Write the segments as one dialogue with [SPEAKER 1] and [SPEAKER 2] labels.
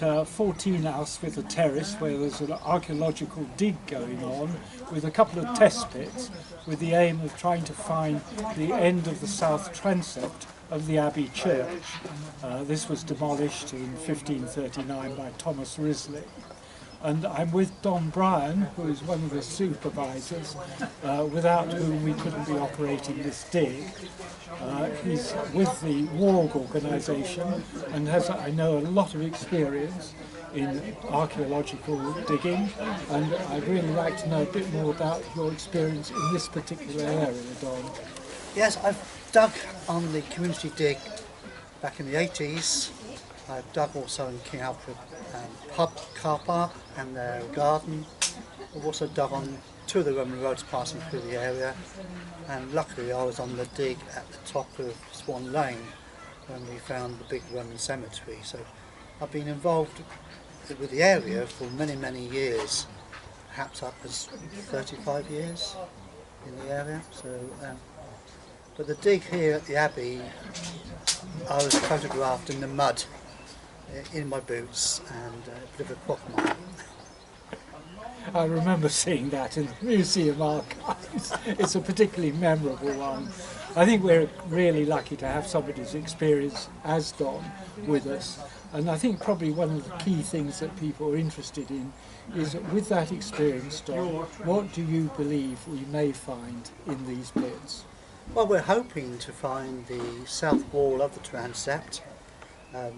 [SPEAKER 1] at 14 Owswitha Terrace, where there's an archaeological dig going on with a couple of test pits with the aim of trying to find the end of the south transept of the Abbey Church. This was demolished in 1539 by Thomas Risley. And I'm with Don Bryan, who is one of the supervisors, without whom we couldn't be operating this dig. He's with the WARG organisation and has, I know, a lot of experience in archaeological digging, and I'd really like to know a bit more about your experience in this particular area, Don.
[SPEAKER 2] Yes, I've dug on the community dig back in the 80s. I've dug also in King Alfred pub car park and their garden. I've also dug on two of the Roman roads passing through the area, and luckily I was on the dig at the top of Swan Lane when we found the big Roman cemetery. So I've been involved with the area for many years, perhaps up as 35 years in the area. So, but the dig here at the Abbey, I was photographed in the mud in my boots and a bit of a quagmire.
[SPEAKER 1] I remember seeing that in the museum archives. It's a particularly memorable one. I think we're really lucky to have somebody as experienced as Don with us, and I think probably one of the key things that people are interested in is that with that experience, Don, what do you believe we may find in these pits?
[SPEAKER 2] Well, we're hoping to find the south wall of the transept.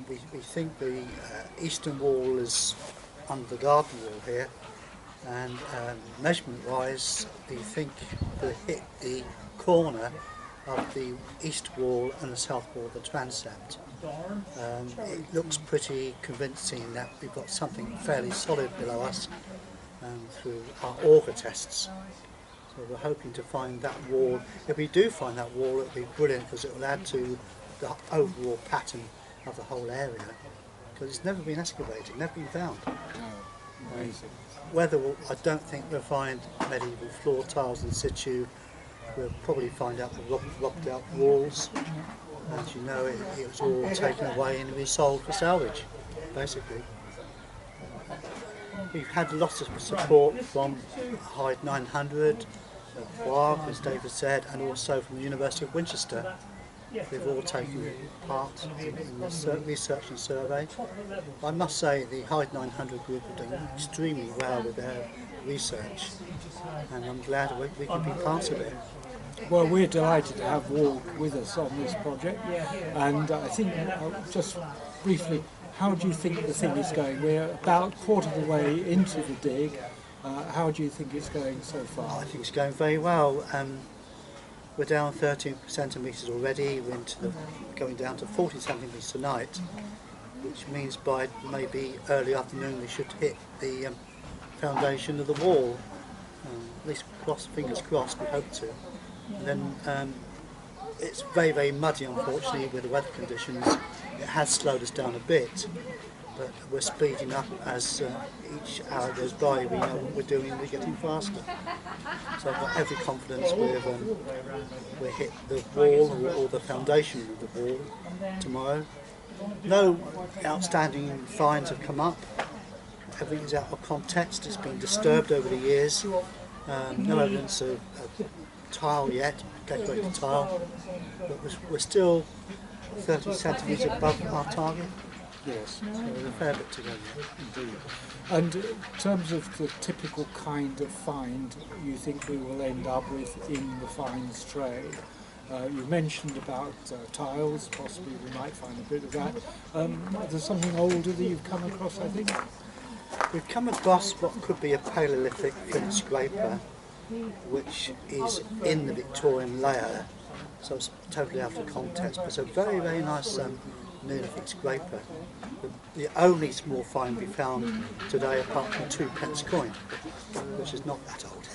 [SPEAKER 2] We think the eastern wall is under the garden wall here, and measurement-wise, we think we'll hit the corner of the east wall and the south wall of the transept. It looks pretty convincing that we've got something fairly solid below us through our auger tests. So we're hoping to find that wall. If we do find that wall, it'll be brilliant because it will add to the overall pattern of the whole area, because it's never been excavated, never been found.
[SPEAKER 1] Amazing.
[SPEAKER 2] Whether I don't think we'll find medieval floor tiles in situ, we'll probably find out the rocked out walls. As you know, it was all taken away and resold for salvage, basically. We've had lots of support from Hyde 900, WARG, as David said, and also from the University of Winchester. They've all taken part in the research and survey. I must say the Hyde 900 group are doing extremely well with their research, and I'm glad we can be part of it.
[SPEAKER 1] Well, we're delighted to have WARG with us on this project, and I think just briefly, how do you think the thing is going? We're about a quarter of the way into the dig. How do you think it's going so far?
[SPEAKER 2] I think it's going very well. We're down 13 centimetres already. We're going down to 40 centimetres tonight, which means by maybe early afternoon we should hit the foundation of the wall. At least fingers crossed, we hope to. And then it's very muddy, unfortunately, with the weather conditions. It has slowed us down a bit, but we're speeding up as each hour goes by. We know what we're doing, we're getting faster. So I've got every confidence we'll hit the wall or the foundation of the wall tomorrow. No outstanding finds have come up. Everything's out of context, it's been disturbed over the years. No evidence of tile yet, decorated tile, but we're still 30 centimetres above our target.
[SPEAKER 1] Yes.
[SPEAKER 2] So there's a fair bit to go yet.
[SPEAKER 1] Indeed. And in terms of the typical kind of find you think we will end up with in the finds tray, you mentioned about tiles, possibly we might find a bit of that. There's something older that you've come across, I think?
[SPEAKER 2] We've come across what could be a Paleolithic flint scraper, which is in the Victorian layer, so it's totally out of context, but it's a very nice Neolithic scraper. The only small find we found today, apart from 2 pence coin, which is not that old.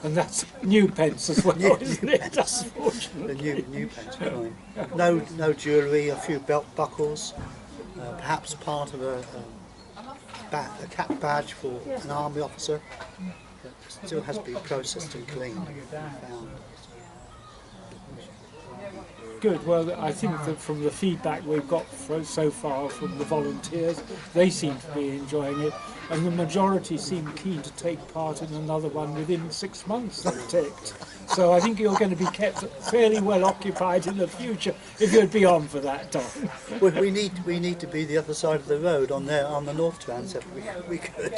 [SPEAKER 1] And that's new pence as well, isn't it?
[SPEAKER 2] The new pence coin. No jewellery, a few belt buckles, perhaps part of a cap badge for an army officer. But still has to be processed and cleaned.
[SPEAKER 1] Good. Well, I think that from the feedback we've got so far from the volunteers, they seem to be enjoying it, and the majority seem keen to take part in another one within 6 months, they've ticked. So I think you're going to be kept fairly well occupied in the future if you'd be on for that, Don.
[SPEAKER 2] Well, we need to be the other side of the road on the North Transept. We could.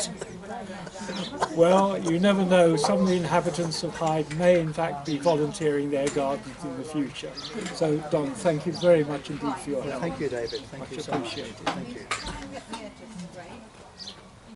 [SPEAKER 1] Well, you never know. Some of the inhabitants of Hyde may in fact be volunteering their gardens in the future. So, Don, thank you very much indeed for your help.
[SPEAKER 2] Thank you, David. Thank you so much.
[SPEAKER 1] Appreciated.
[SPEAKER 2] Thank you.